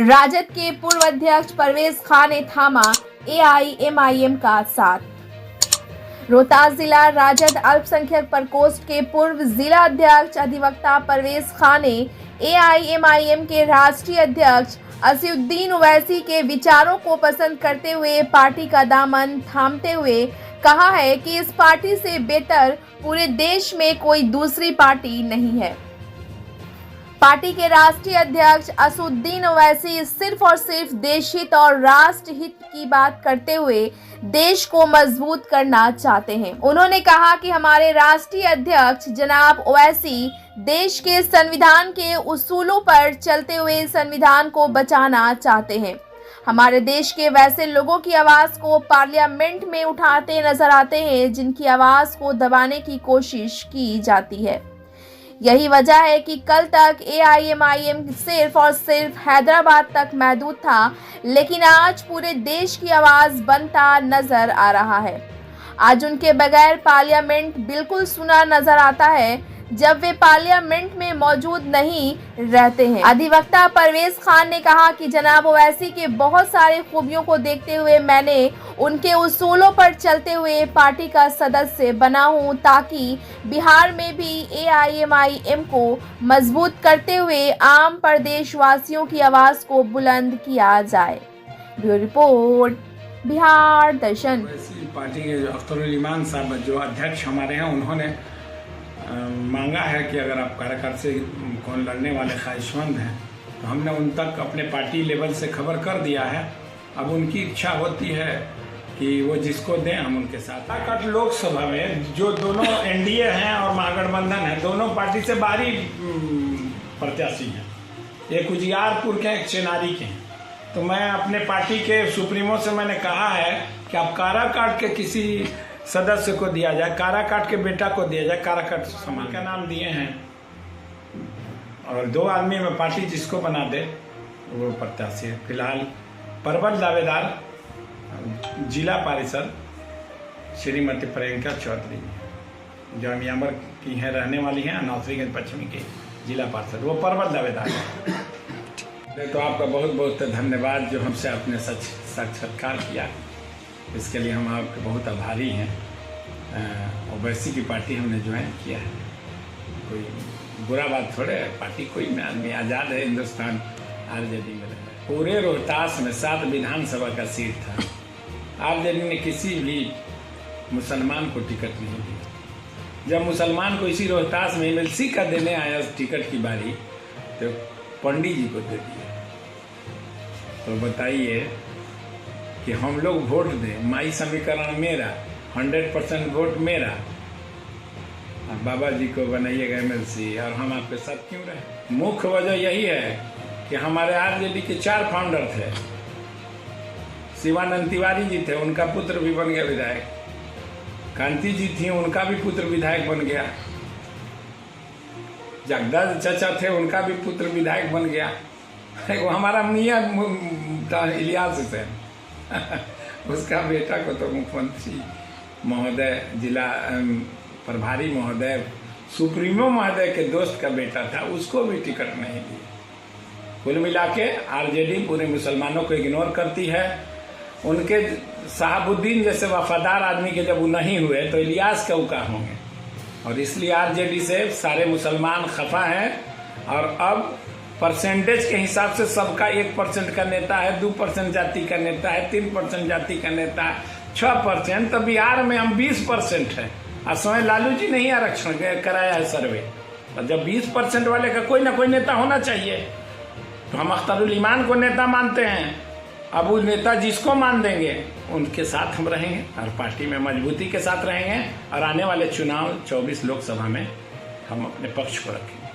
राजद के पूर्व अध्यक्ष परवेज खान ने थामा एआईएमआईएम का साथ। रोहतास जिला राजद अल्पसंख्यक प्रकोष्ठ के पूर्व जिला अध्यक्ष अधिवक्ता परवेज खान ने एआईएमआईएम के राष्ट्रीय अध्यक्ष असीउद्दीन ओवैसी के विचारों को पसंद करते हुए पार्टी का दामन थामते हुए कहा है कि इस पार्टी से बेहतर पूरे देश में कोई दूसरी पार्टी नहीं है। पार्टी के राष्ट्रीय अध्यक्ष असीउद्दीन ओवैसी सिर्फ और सिर्फ देश हित और राष्ट्र हित की बात करते हुए देश को मजबूत करना चाहते हैं। उन्होंने कहा कि हमारे राष्ट्रीय अध्यक्ष जनाब ओवैसी देश के संविधान के उसूलों पर चलते हुए संविधान को बचाना चाहते हैं। हमारे देश के वैसे लोगों की आवाज को पार्लियामेंट में उठाते नजर आते हैं जिनकी आवाज को दबाने की कोशिश की जाती है। यही वजह है कि कल तक एआईएमआईएम सिर्फ और सिर्फ हैदराबाद तक महदूद था, लेकिन आज पूरे देश की आवाज बनता नजर आ रहा है। आज उनके बगैर पार्लियामेंट बिल्कुल सुना नजर आता है जब वे पार्लियामेंट में मौजूद नहीं रहते हैं। अधिवक्ता परवेज खान ने कहा कि जनाब ओवैसी के बहुत सारे खूबियों को देखते हुए मैंने उनके उसूलों पर चलते हुए पार्टी का सदस्य बना हूं, ताकि बिहार में भी एआईएमआईएम को मजबूत करते हुए आम प्रदेशवासियों की आवाज को बुलंद किया जाए। ब्यूरो रिपोर्ट, बिहार दर्शन। पार्टी के अख्तरुल ईमान साहब जो अध्यक्ष हमारे हैं, उन्होंने मांगा है कि अगर आप कार्यकर्ता से कौन लड़ने वाले ख्वाहिशमंद हैं तो हमने उन तक अपने पार्टी लेवल से खबर कर दिया है। अब उनकी इच्छा होती है कि वो जिसको दें हम उनके साथ। काराकाट लोकसभा में जो दोनों एनडीए हैं और महागठबंधन है, दोनों पार्टी से बाहरी प्रत्याशी हैं। एक उजियारपुर के, एक चेनारी के हैं। तो मैं अपने पार्टी के सुप्रीमो से मैंने कहा है कि आप काराकाट के किसी सदस्य को दिया जाए, काराकाट के बेटा को दिया जाए, काराकाट समाज का नाम दिए हैं और 2 आदमी में पार्टी जिसको बना दे वो प्रत्याशी है। फिलहाल प्रबल दावेदार जिला पारिषद श्रीमती प्रियंका चौधरी जो अमियामर की हैं, रहने वाली हैं, नौसरीगंज पश्चिमी के जिला पार्षद, वो प्रबल दावेदार है। तो आपका बहुत बहुत धन्यवाद जो हमसे आपने साक्षात्कार किया, इसके लिए हम आपके बहुत आभारी हैं। ओवैसी की पार्टी हमने ज्वाइन किया है, कोई बुरा बात थोड़े है। पार्टी कोई में आदमी आज़ाद है, हिंदुस्तान आरजेडी में रहा है। पूरे रोहतास में 7 विधानसभा का सीट था, आरजेडी ने किसी भी मुसलमान को टिकट नहीं दिया। जब मुसलमान को इसी रोहतास में एमएलसी का देने आया टिकट की बारी, तो पंडित जी को दे दिया। तो बताइए कि हम लोग वोट दें, माई समीकरण मेरा, 100% वोट मेरा, बाबा जी को बनाइएगा एमएलसी और हम आपके साथ क्यों रहे। मुख्य वजह यही है कि हमारे आरजेडी के 4 फाउंडर थे। शिवानंद तिवारी जी थे, उनका पुत्र भी बन गया विधायक। कांति जी थी, उनका भी पुत्र विधायक बन गया। जगदास चाचा थे, उनका भी पुत्र विधायक बन गया। वो हमारा मियाँ इलियास हुसैन उसका बेटा को तो मुख्यमंत्री महोदय, जिला प्रभारी महोदय, सुप्रीमो महोदय के दोस्त का बेटा था, उसको भी टिकट नहीं दिया। कुल मिला के आरजेडी पूरे मुसलमानों को इग्नोर करती है। उनके शहाबुद्दीन जैसे वफादार आदमी के जब वो नहीं हुए तो इलियास का होंगे, और इसलिए आरजेडी से सारे मुसलमान खफा हैं। और अब परसेंटेज के हिसाब से सबका 1% का नेता है, 2% जाति का नेता है, 3% जाति का नेता है, 6%। तो बिहार में हम 20% है। और स्वयं लालू जी ने ही आरक्षण कराया है सर्वे। और जब 20% वाले का कोई ना कोई नेता होना चाहिए, तो हम अख्तरुल ईमान को नेता मानते हैं। अब वो नेता जिसको मान देंगे उनके साथ हम रहेंगे और पार्टी में मजबूती के साथ रहेंगे, और आने वाले चुनाव 24 लोकसभा में हम अपने पक्ष को रखेंगे।